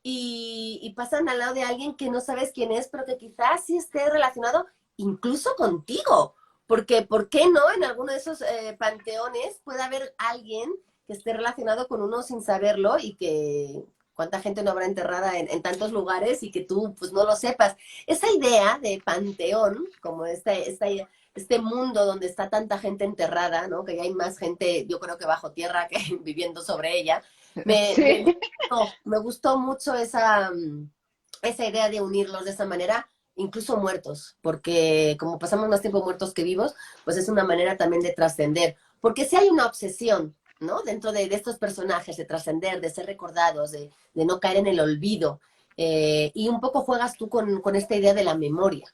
y pasan al lado de alguien que no sabes quién es, pero que quizás sí esté relacionado incluso contigo, porque ¿por qué no en alguno de esos panteones puede haber alguien que esté relacionado con uno sin saberlo y que cuánta gente no habrá enterrada en tantos lugares y que tú pues no lo sepas? Esa idea de panteón, como este mundo donde está tanta gente enterrada, ¿no? Que ya hay más gente, yo creo que bajo tierra que viviendo sobre ella. Me, Sí, me, me gustó mucho esa idea de unirlos de esa manera, incluso muertos, porque como pasamos más tiempo muertos que vivos, pues es una manera también de trascender. Porque si hay una obsesión, ¿no? Dentro de estos personajes, de trascender, de ser recordados, de no caer en el olvido. Y un poco juegas tú con esta idea de la memoria.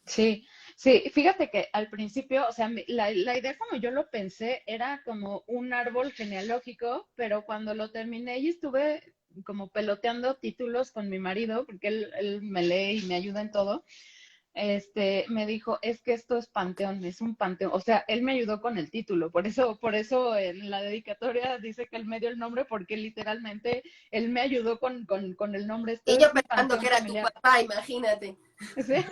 sí, sí, fíjate que al principio, o sea, la idea como yo lo pensé era como un árbol genealógico, pero cuando lo terminé y estuve como peloteando títulos con mi marido, porque él me lee y me ayuda en todo, me dijo, es que esto es panteón, es un panteón. O sea, él me ayudó con el título, por eso en la dedicatoria dice que él me dio el nombre, porque literalmente él me ayudó con el nombre, esto Y yo es un pensando que panteón era tu familiar. papá, imagínate. Sí,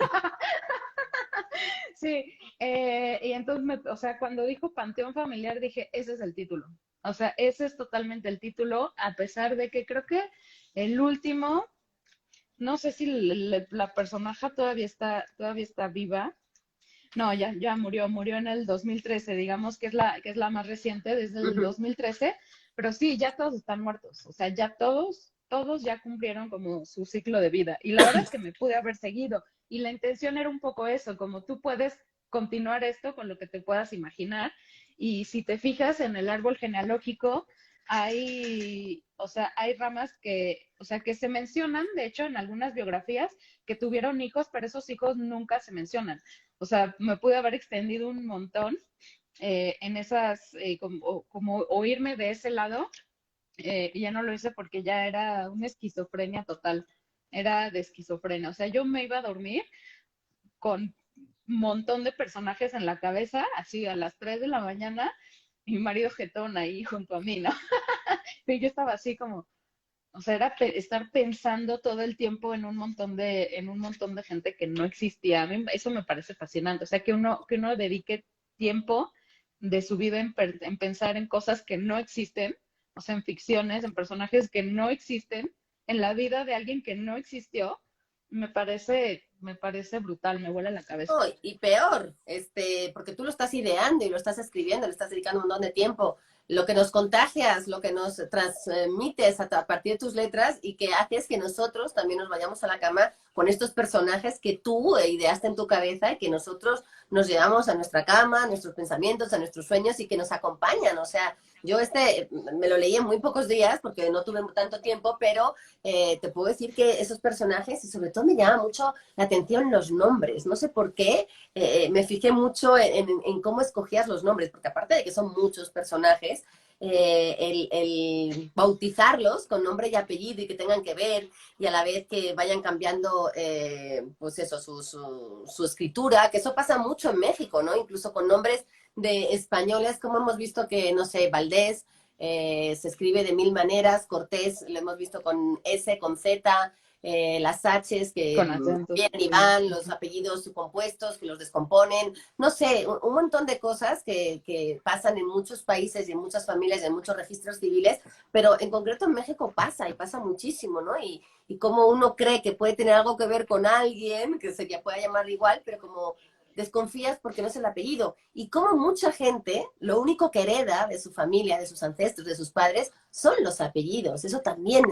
sí, y entonces, o sea, cuando dijo panteón familiar, dije, ese es el título. O sea, ese es totalmente el título, a pesar de que creo que el último, no sé si la personaje todavía está viva. No, ya murió en el 2013, digamos que es la más reciente desde Uh el -huh. 2013, pero sí, ya todos están muertos, o sea, ya todos ya cumplieron como su ciclo de vida. Y la verdad es que me pude haber seguido, y la intención era un poco eso, como tú puedes continuar esto con lo que te puedas imaginar, y si te fijas en el árbol genealógico, o sea, hay ramas o sea, que se mencionan, de hecho, en algunas biografías que tuvieron hijos, pero esos hijos nunca se mencionan. O sea, me pude haber extendido un montón en esas, como oírme de ese lado, y ya no lo hice porque ya era una esquizofrenia total, era de esquizofrenia. O sea, yo me iba a dormir con un montón de personajes en la cabeza, así a las 3 de la mañana, mi marido jetón ahí junto a mí, ¿no? Y yo estaba así como, o sea, era estar pensando todo el tiempo en un montón de gente que no existía. A mí eso me parece fascinante. O sea, que uno dedique tiempo de su vida en pensar en cosas que no existen, o sea, en ficciones, en personajes que no existen, en la vida de alguien que no existió, me parece brutal, me vuela la cabeza. No, y peor, porque tú lo estás ideando y lo estás escribiendo, le estás dedicando un montón de tiempo. Lo que nos contagias, lo que nos transmites a partir de tus letras y que haces que nosotros también nos vayamos a la cama con estos personajes que tú ideaste en tu cabeza y que nosotros nos llevamos a nuestra cama, a nuestros pensamientos, a nuestros sueños y que nos acompañan. O sea, yo me lo leí en muy pocos días porque no tuve tanto tiempo, pero te puedo decir que esos personajes, y sobre todo me llama mucho la atención los nombres. No sé por qué, me fijé mucho en cómo escogías los nombres, porque aparte de que son muchos personajes, el bautizarlos con nombre y apellido y que tengan que ver y a la vez que vayan cambiando, pues eso, su escritura, que eso pasa mucho en México, ¿no? Incluso con nombres de españoles, como hemos visto que, no sé, Valdés, se escribe de mil maneras, Cortés lo hemos visto con S, con Z, las H's que Con acentos vienen y también. van, los Ujú. apellidos compuestos que los descomponen, no sé, un montón de cosas que pasan en muchos países y en muchas familias y en muchos registros civiles, pero en concreto en México pasa y pasa muchísimo, ¿no? Y como uno cree que puede tener algo que ver con alguien, que se pueda llamar igual, pero como desconfías porque no es el apellido. Y como mucha gente, lo único que hereda de su familia, de sus ancestros, de sus padres, son los apellidos. Eso también,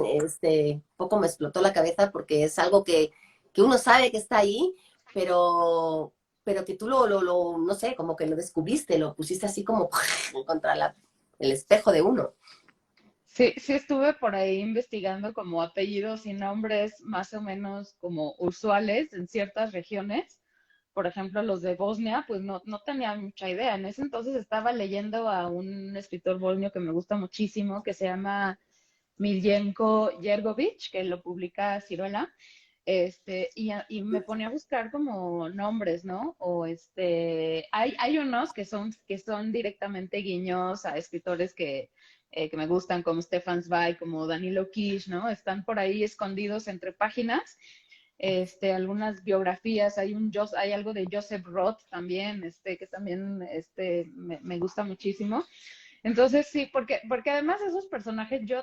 poco me explotó la cabeza porque es algo que uno sabe que está ahí, pero que tú no sé, como que lo descubriste, lo pusiste así como contra el espejo de uno. Sí, sí estuve por ahí investigando como apellidos y nombres más o menos como usuales en ciertas regiones. Por ejemplo, los de Bosnia, pues no tenía mucha idea. En ese entonces estaba leyendo a un escritor bosnio que me gusta muchísimo, que se llama Miljenko Jergovic, que lo publica Ciruela. Y me ponía a buscar como nombres, ¿no? O hay unos que son directamente guiños a escritores que me gustan, como Stefan Zweig, como Danilo Kish, ¿no? Están por ahí escondidos entre páginas. Algunas biografías, hay algo de Joseph Roth también, que también me gusta muchísimo. Entonces sí, porque además esos personajes yo,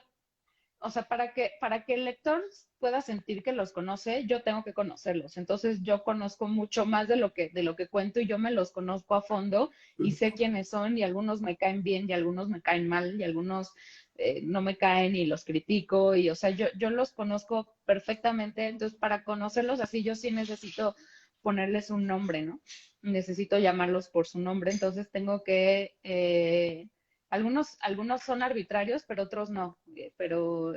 o sea, para que el lector pueda sentir que los conoce, yo tengo que conocerlos. Entonces yo conozco mucho más de lo que cuento y yo me los conozco a fondo y sé quiénes son y algunos me caen bien y algunos me caen mal y algunos no me caen y los critico y, o sea, yo los conozco perfectamente. Entonces para conocerlos así yo sí necesito ponerles un nombre, ¿no? Necesito llamarlos por su nombre. Entonces tengo que algunos son arbitrarios, pero otros no. Pero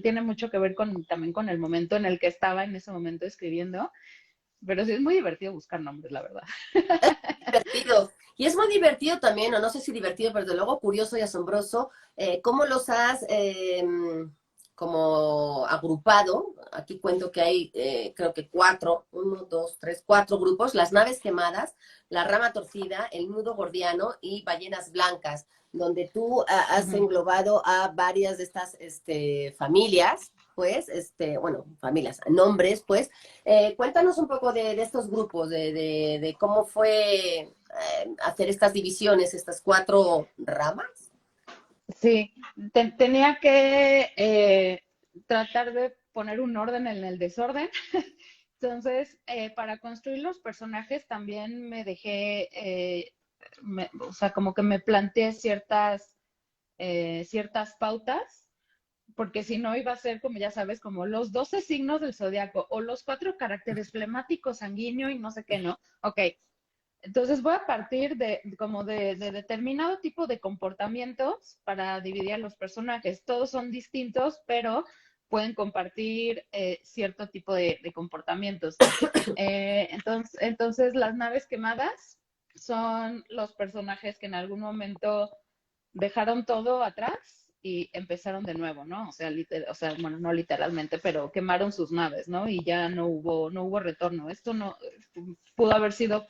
tiene mucho que ver también con el momento en el que estaba en ese momento escribiendo. Pero sí es muy divertido buscar nombres, la verdad. Divertido. Y es muy divertido también, o no sé si divertido, pero desde luego curioso y asombroso, cómo los has como agrupado. Aquí cuento que hay, creo que cuatro, uno, dos, tres, cuatro grupos: las naves quemadas, la rama torcida, el nudo gordiano y ballenas blancas, donde tú has Ujú. englobado a varias de estas familias, pues, bueno, familias, nombres, pues. Cuéntanos un poco de estos grupos, de cómo fue hacer estas divisiones, estas cuatro ramas. Sí, tenía que tratar de poner un orden en el desorden. Entonces, para construir los personajes también me dejé, o sea, como que me planteé ciertas pautas, porque si no iba a ser, como ya sabes, como los 12 signos del zodiaco o los 4 caracteres flemáticos, sanguíneo y no sé qué, ¿no? Ok, entonces voy a partir de determinado tipo de comportamientos para dividir a los personajes. Todos son distintos, pero pueden compartir cierto tipo de comportamientos. Entonces, las naves quemadas son los personajes que en algún momento dejaron todo atrás y empezaron de nuevo, ¿no? O sea, bueno, no literalmente, pero quemaron sus naves, ¿no? Y ya no hubo retorno. Esto no pudo haber sido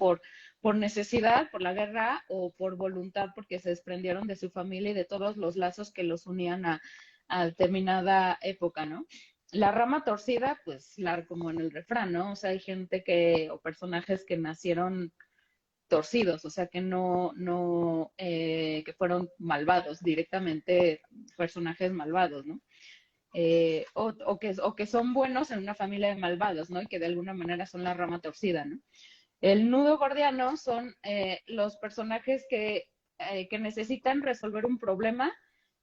por necesidad, por la guerra, o por voluntad, porque se desprendieron de su familia y de todos los lazos que los unían a determinada época, ¿no? La rama torcida, pues, como en el refrán, ¿no? O sea, hay gente o personajes que nacieron torcidos, o sea, que fueron malvados, directamente personajes malvados, ¿no? O que son buenos en una familia de malvados, ¿no? Y que de alguna manera son la rama torcida, ¿no? El nudo gordiano son los personajes que necesitan resolver un problema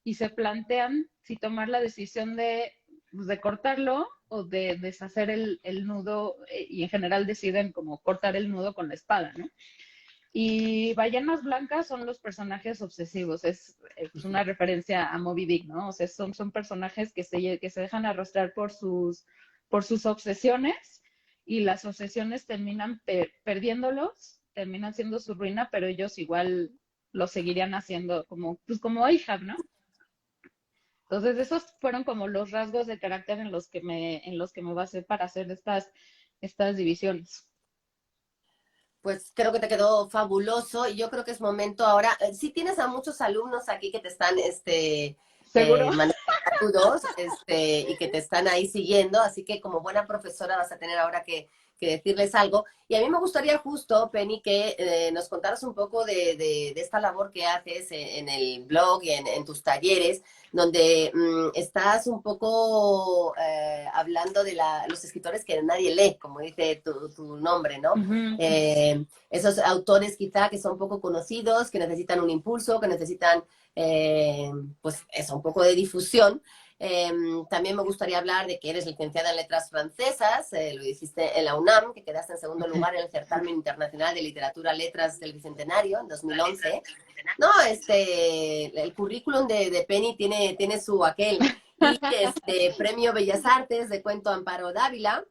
y se plantean si tomar la decisión de cortarlo o de deshacer el nudo, y en general deciden como cortar el nudo con la espada, ¿no? Y ballenas blancas son los personajes obsesivos, es una referencia a Moby Dick, ¿no? O sea, son personajes que se dejan arrastrar por sus obsesiones, y las obsesiones terminan perdiéndolos, terminan siendo su ruina, pero ellos igual lo seguirían haciendo pues como Ahab, ¿no? Entonces, esos fueron como los rasgos de carácter en los que me basé para hacer estas divisiones. Pues creo que te quedó fabuloso y yo creo que es momento ahora. Sí tienes a muchos alumnos aquí que te están ¿Seguro? mandando saludos y que te están ahí siguiendo, así que como buena profesora vas a tener ahora que decirles algo. Y a mí me gustaría justo, Penny, que nos contaras un poco de esta labor que haces en el blog y en tus talleres, donde estás un poco hablando de los escritores que nadie lee, como dice tu nombre, ¿no? Ujú. Esos autores quizá que son poco conocidos, que necesitan un impulso, que necesitan, pues eso, un poco de difusión. Eh, También me gustaría hablar de que eres licenciada en letras francesas, lo hiciste en la UNAM, que quedaste en segundo lugar en el certamen internacional de literatura letras del Bicentenario en 2011. No, el currículum de Penny tiene su aquel. Y premio Bellas Artes de cuento Amparo Dávila,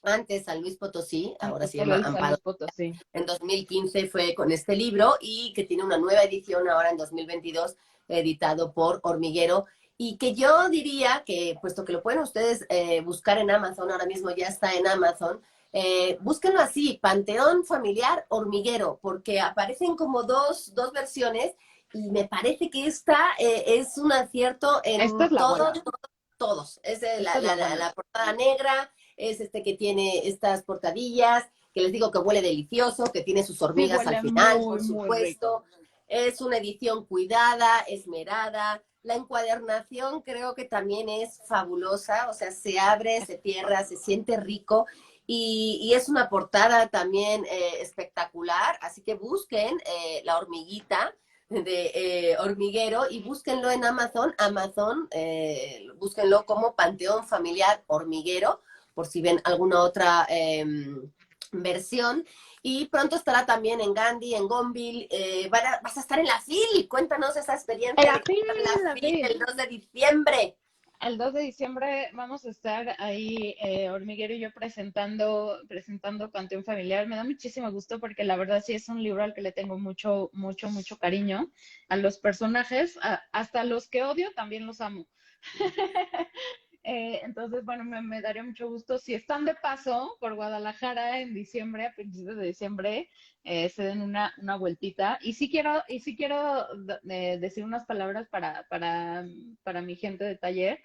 antes San Luis Potosí, ahora se llama El San Amparo. Luis Potosí. En 2015 fue con este libro y que tiene una nueva edición ahora en 2022, editado por Hormiguero. Y que yo diría que, puesto que lo pueden ustedes buscar en Amazon, ahora mismo ya está en Amazon, búsquenlo así, Panteón Familiar Hormiguero, porque aparecen como dos versiones y me parece que esta es un acierto Esta es en la todos, buena. todos. Es Esta es la buena. la portada negra, es que tiene estas portadillas, que les digo que huele delicioso, que tiene sus Sí, hormigas al huele final, muy, por muy rico. supuesto. Es una edición cuidada, esmerada. La encuadernación creo que también es fabulosa, o sea, se abre, se cierra, se siente rico y es una portada también espectacular, así que busquen La Hormiguita de Hormiguero y búsquenlo en Amazon, búsquenlo como Panteón Familiar Hormiguero, por si ven alguna otra versión. Y pronto estará también en Gandhi, en Gonville. Vas a estar en la FIL. Cuéntanos esa experiencia de La estar en la FIL, la FIL FIL. el 2 de diciembre. El 2 de diciembre vamos a estar ahí, Hormiguero y yo presentando Panteón Familiar. Me da muchísimo gusto porque la verdad sí es un libro al que le tengo mucho, mucho, mucho cariño. A los personajes, hasta los que odio, también los amo. Entonces, bueno, me daría mucho gusto. Si están de paso por Guadalajara en diciembre, a principios de diciembre, se den una vueltita. Y sí quiero decir unas palabras para mi gente de taller.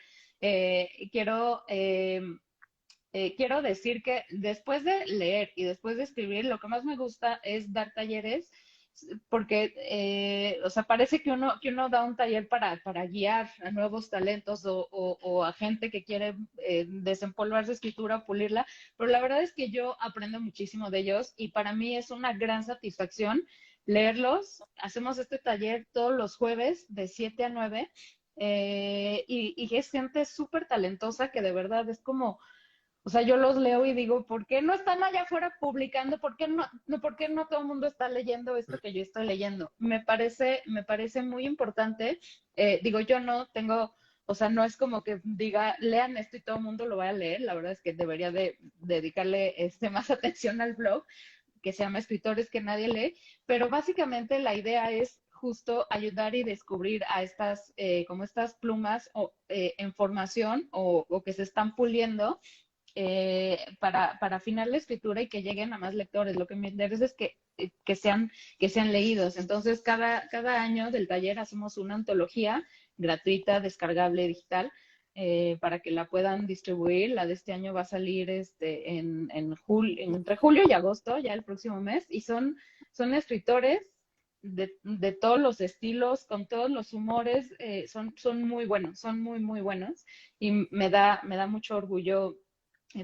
Quiero decir que después de leer y después de escribir, lo que más me gusta es dar talleres, porque, o sea, parece que uno da un taller para guiar a nuevos talentos o a gente que quiere desempolvar su escritura, pulirla, pero la verdad es que yo aprendo muchísimo de ellos y para mí es una gran satisfacción leerlos. Hacemos este taller todos los jueves de 7 a 9, y es gente súper talentosa que de verdad es como, o sea, yo los leo y digo, ¿por qué no están allá afuera publicando? ¿Por qué no todo el mundo está leyendo esto que yo estoy leyendo? Me parece muy importante. Digo, yo no tengo, o sea, no es como que diga, lean esto y todo el mundo lo va a leer. La verdad es que debería de dedicarle más atención al blog, que se llama Escritores que nadie lee, pero básicamente la idea es justo ayudar y descubrir a como estas plumas en formación o que se están puliendo, para afinar la escritura y que lleguen a más lectores. Lo que me interesa es que sean leídos. Entonces, cada año del taller hacemos una antología gratuita, descargable, digital, para que la puedan distribuir. La de este año va a salir entre julio y agosto, ya el próximo mes, y son escritores de todos los estilos, con todos los humores, son muy buenos, son muy, muy buenos, y me da mucho orgullo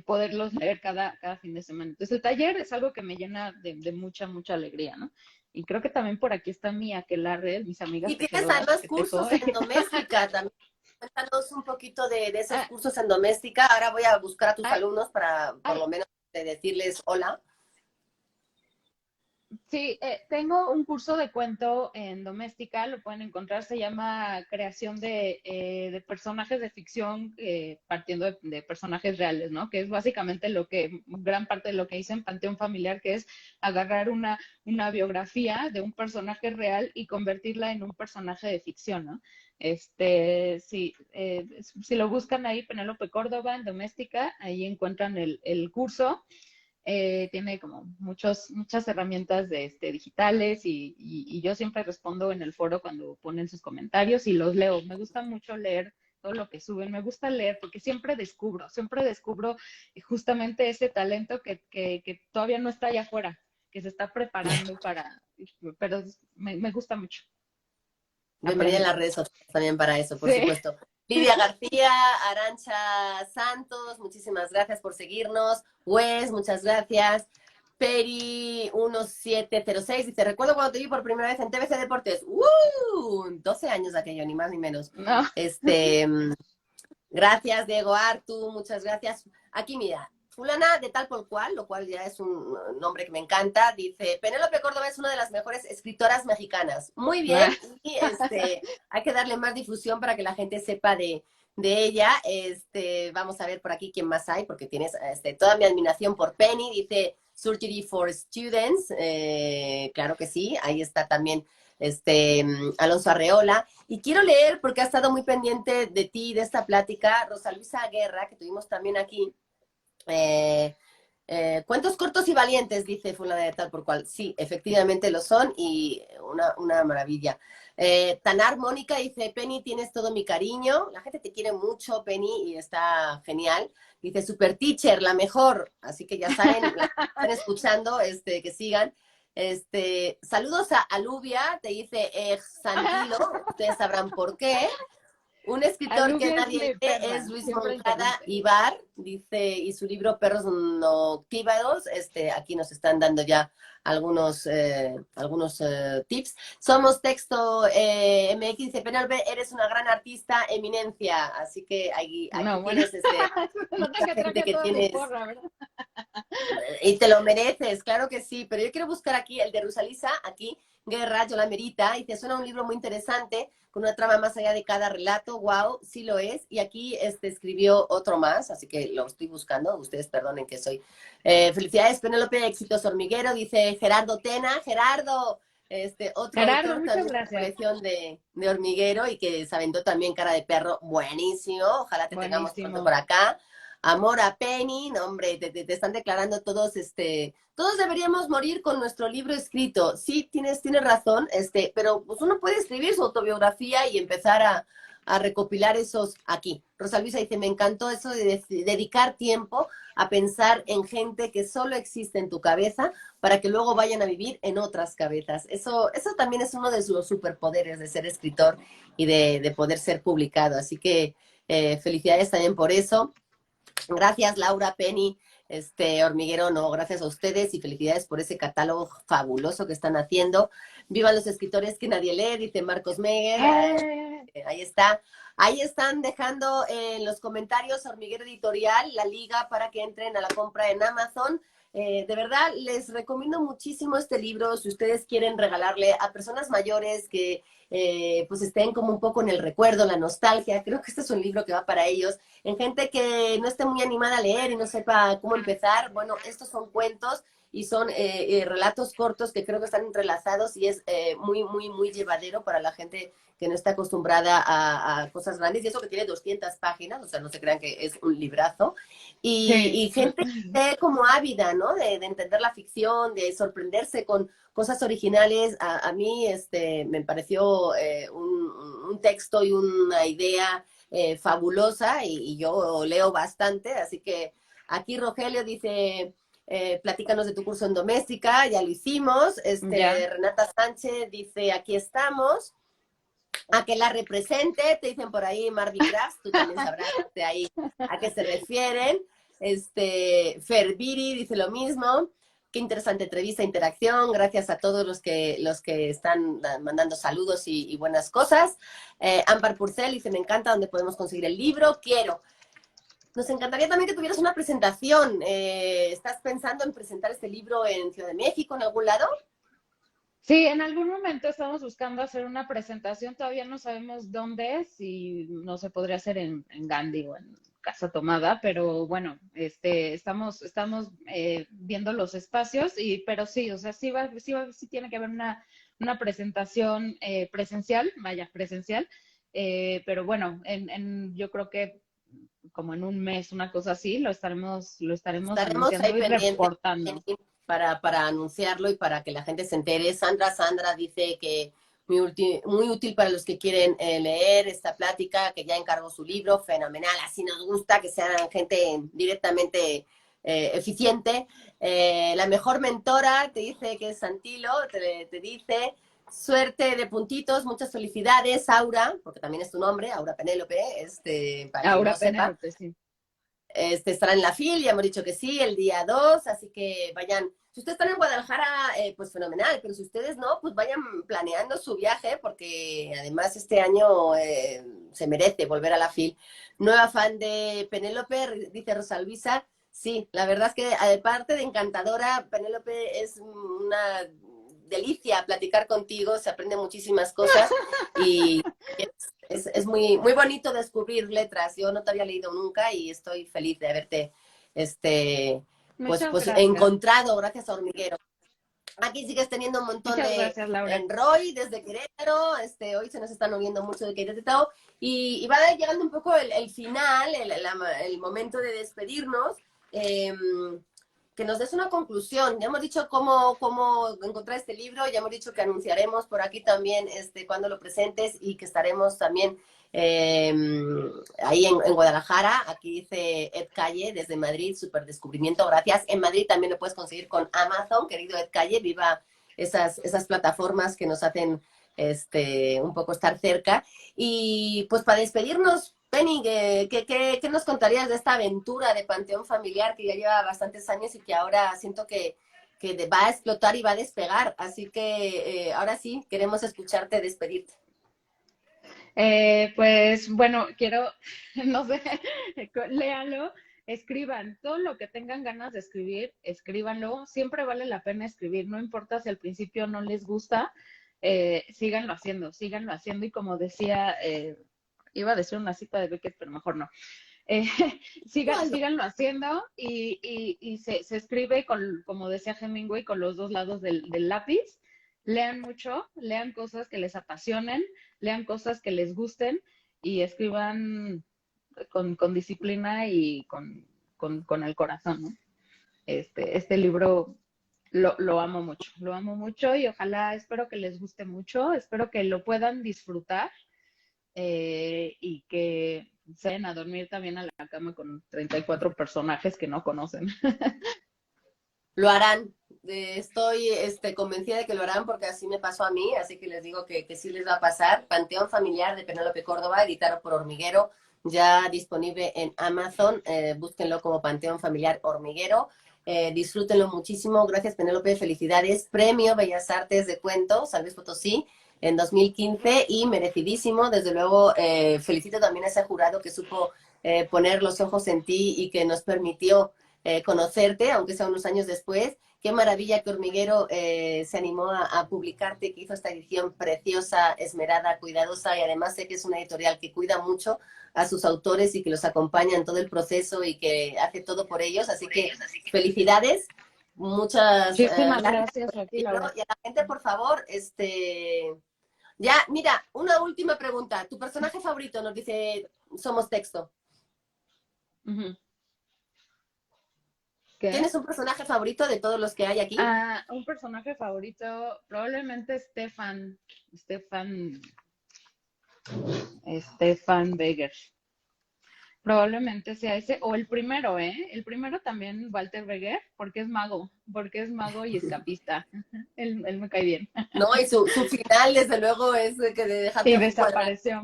poderlos leer cada fin de semana. Entonces, el taller es algo que me llena de mucha, mucha alegría, ¿no? Y creo que también por aquí está mi aquelarre, mis amigas Y tienes tejedoras además que tejo. cursos en doméstica también. Cuéntanos un poquito de esos Ah, cursos en doméstica. Ahora voy a buscar a tus ah, alumnos para por ah, lo menos decirles hola. Sí, tengo un curso de cuento en doméstica, lo pueden encontrar, se llama Creación de personajes de ficción, partiendo de personajes reales, ¿no? Que es básicamente gran parte de lo que hice en Panteón Familiar, que es agarrar una biografía de un personaje real y convertirla en un personaje de ficción, ¿no? Sí, si lo buscan ahí, Penélope Córdoba en doméstica, ahí encuentran el curso. Tiene como muchas herramientas digitales y yo siempre respondo en el foro cuando ponen sus comentarios y los leo. Me gusta mucho leer todo lo que suben, me gusta leer porque siempre descubro justamente ese talento que todavía no está allá afuera, que se está preparando pero me gusta mucho Bienvenida en aprender. las redes sociales también para eso, por Sí. supuesto. Lidia García, Arancha Santos, muchísimas gracias por seguirnos. Wes, muchas gracias. Peri1706 dice, recuerdo cuando te vi por primera vez en TVC Deportes. 12 años aquello, ni más ni menos. No. Gracias, Diego Artu, muchas gracias. Aquí, mira, fulana de tal por cual, lo cual ya es un nombre que me encanta, dice, Penélope Córdoba es una de las mejores escritoras mexicanas. Muy bien, y hay que darle más difusión para que la gente sepa de ella. Vamos a ver por aquí quién más hay, porque tienes toda mi admiración por Penny, dice Surgery for Students, claro que sí, ahí está también Alonso Arreola. Y quiero leer, porque ha estado muy pendiente de ti, de esta plática, Rosa Luisa Guerra, que tuvimos también aquí. Cuentos cortos y valientes, dice fulana de tal por cual. Sí, efectivamente lo son y una maravilla. Tanar Mónica dice, Penny, tienes todo mi cariño. La gente te quiere mucho, Penny, y está genial. Dice, super teacher, la mejor. Así que ya saben, la están escuchando, que sigan. Saludos a Alubia, te dice Santilo, ustedes sabrán por qué. Un escritor que Alubia es nadie mi lee es perra, Luis siempre Moncada interrumpe. Ibar, dice, y su libro Perros Noctívados. Aquí nos están dando ya algunos tips. Somos Texto MX, dice, Penélope, eres una gran artista, eminencia. Así que aquí No, bueno, tienes se nota mucha que gente traje que toda mi tienes porra, ¿verdad? y te lo mereces, claro que sí, pero yo quiero buscar aquí el de Rusalisa, aquí, Guerra, yo la merita, y te suena un libro muy interesante, con una trama más allá de cada relato, wow, sí lo es, y aquí escribió otro más, así que lo estoy buscando, ustedes perdonen que soy. Felicidades, Penélope, éxitos hormiguero, dice Gerardo Tena, Gerardo, otro Gerardo, autor muchas también de la gracias. colección de hormiguero y que se aventó también Cara de Perro, buenísimo, ojalá te tengamos pronto por Buenísimo. acá. Amor a Penny, no, hombre, te están declarando todos, todos deberíamos morir con nuestro libro escrito. Sí, tienes razón, pero pues uno puede escribir su autobiografía y empezar a recopilar esos aquí. Rosa Luisa dice, me encantó eso de dedicar tiempo a pensar en gente que solo existe en tu cabeza para que luego vayan a vivir en otras cabezas. Eso también es uno de los superpoderes de ser escritor y de poder ser publicado. Así que felicidades también por eso. Gracias, Laura, Penny, Hormiguero, no, gracias a ustedes y felicidades por ese catálogo fabuloso que están haciendo. Vivan los escritores que nadie lee, dice Marcos Meguer. Ahí está. Ahí están dejando en los comentarios Hormiguero Editorial, la liga para que entren a la compra en Amazon. De verdad, les recomiendo muchísimo este libro si ustedes quieren regalarle a personas mayores que pues estén como un poco en el recuerdo, la nostalgia. Creo que este es un libro que va para ellos. En gente que no esté muy animada a leer y no sepa cómo empezar, bueno, estos son cuentos y son relatos cortos que creo que están entrelazados y es muy, muy, muy llevadero para la gente que no está acostumbrada a cosas grandes, y eso que tiene 200 páginas, o sea, no se crean que es un librazo, Sí. y gente como ávida, ¿no? De entender la ficción, de sorprenderse con cosas originales. A mí me pareció un texto y una idea fabulosa, y yo leo bastante, así que aquí Rogelio dice... platícanos de tu curso en doméstica, ya lo hicimos. Ya. Renata Sánchez dice, aquí estamos. A que la represente, te dicen por ahí Marvin Crafts, tú también sabrás de ahí a qué se refieren. Ferviri dice lo mismo. Qué interesante entrevista, interacción. Gracias a todos los que están mandando saludos y buenas cosas. Ampar Purcell dice, me encanta dónde podemos conseguir el libro. Quiero. Nos encantaría también que tuvieras una presentación. ¿Estás pensando en presentar este libro en Ciudad de México, en algún lado? Sí, en algún momento estamos buscando hacer una presentación, todavía no sabemos dónde, si no se podría hacer en Gandhi o en Casa Tomada, pero bueno, estamos viendo los espacios, pero sí, o sea, sí tiene que haber una presentación presencial, vaya, presencial, pero bueno, yo creo que como en un mes, una cosa así, lo estaremos Estaremos ahí anunciando y pendientes reportando. para anunciarlo y para que la gente se entere. Sandra dice que muy útil para los que quieren leer esta plática, que ya encargó su libro, fenomenal. Así nos gusta que sean gente directamente eficiente. La mejor mentora te dice que es Santilo, te dice suerte de puntitos, muchas felicidades, Aura, porque también es tu nombre, Aura Penélope, para quien no Ahora, lo sepa. Penélope, sí. Estará en la FIL, ya hemos dicho que sí, el día 2, así que vayan. Si ustedes están en Guadalajara, pues fenomenal, pero si ustedes no, pues vayan planeando su viaje, porque además este año se merece volver a la FIL. Nueva fan de Penélope, dice Rosa Luisa. Sí, la verdad es que aparte de encantadora, Penélope es una delicia platicar contigo, se aprende muchísimas cosas y es muy, muy bonito descubrir letras. Yo no te había leído nunca y estoy feliz de haberte este, Muchas pues gracias. encontrado gracias a Hormiguero. Aquí sigues teniendo un montón Muchas de gracias, Laura. en Roy desde Querétaro. Hoy se nos están moviendo mucho de Querétaro y va llegando un poco el final, el momento de despedirnos. Eh, que nos des una conclusión. Ya hemos dicho cómo encontrar este libro, ya hemos dicho que anunciaremos por aquí también cuando lo presentes y que estaremos también eh, ahí en Guadalajara. Aquí dice Ed Calle desde Madrid, súper descubrimiento, gracias. En Madrid también lo puedes conseguir con Amazon, querido Ed Calle, viva esas plataformas que nos hacen un poco estar cerca. Y pues para despedirnos, Penny, ¿qué nos contarías de esta aventura de Panteón Familiar que ya lleva bastantes años y que ahora siento que va a explotar y va a despegar? Así que ahora sí, queremos escucharte despedirte. Pues bueno, quiero, no sé, léanlo, escriban todo lo que tengan ganas de escribir, escríbanlo. Siempre vale la pena escribir, no importa si al principio no les gusta, síganlo haciendo y como decía, iba a decir una cita de Beckett, pero mejor no. Eh, síganlo haciendo y se escribe como decía Hemingway, con los dos lados del lápiz. Lean mucho, lean cosas que les apasionen, lean cosas que les gusten y escriban con disciplina y con el corazón, ¿no? Este libro lo amo mucho y ojalá, espero que les guste mucho, espero que lo puedan disfrutar y que se vayan a dormir también a la cama con 34 personajes que no conocen. Lo harán. Estoy convencida de que lo harán porque así me pasó a mí, así que les digo que sí les va a pasar. Panteón Familiar de Penélope Córdoba, editado por Hormiguero, ya disponible en Amazon. Búsquenlo como Panteón Familiar Hormiguero. Disfrútenlo muchísimo. Gracias, Penélope. Felicidades. Premio Bellas Artes de Cuento, San Luis Potosí, en 2015 y merecidísimo. Desde luego, felicito también a ese jurado que supo poner los ojos en ti y que nos permitió conocerte, aunque sea unos años después. Qué maravilla que Hormiguero se animó a publicarte, que hizo esta edición preciosa, esmerada, cuidadosa, y además sé que es una editorial que cuida mucho a sus autores y que los acompaña en todo el proceso y que hace todo por ellos. Así que felicidades. Muchas Muchísimas gracias gracias por a el ti, libro. Laura. Y a la gente, por favor, ya, mira, una última pregunta. ¿Tu personaje favorito? Nos dice Somos Texto. Ujú. ¿Qué? ¿Tienes un personaje favorito de todos los que hay aquí? Ah, un personaje favorito, probablemente Stefan, Stefan Beger. Probablemente sea ese, o el primero, ¿eh? El primero también, Walter Beger, porque es mago y escapista. Él me cae bien. No, y su final, desde luego, es de que de dejarte Y ojo cuadrado. desapareció.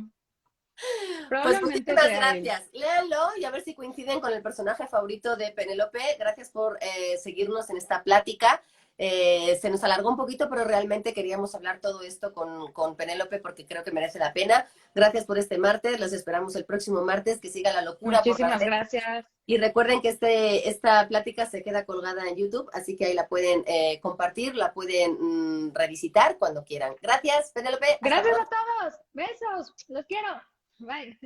Pues Probablemente muchísimas sea él. gracias. Léanlo y a ver si coinciden con el personaje favorito de Penélope. Gracias por seguirnos en esta plática. Se nos alargó un poquito, pero realmente queríamos hablar todo esto con Penélope porque creo que merece la pena. Gracias por este martes. Los esperamos el próximo martes. Que siga la locura por las Muchísimas redes. gracias. Y recuerden que esta plática se queda colgada en YouTube, así que ahí la pueden compartir, la pueden revisitar cuando quieran. Gracias, Penélope. Hasta Gracias pronto. a todos. Besos. Los quiero. Bye.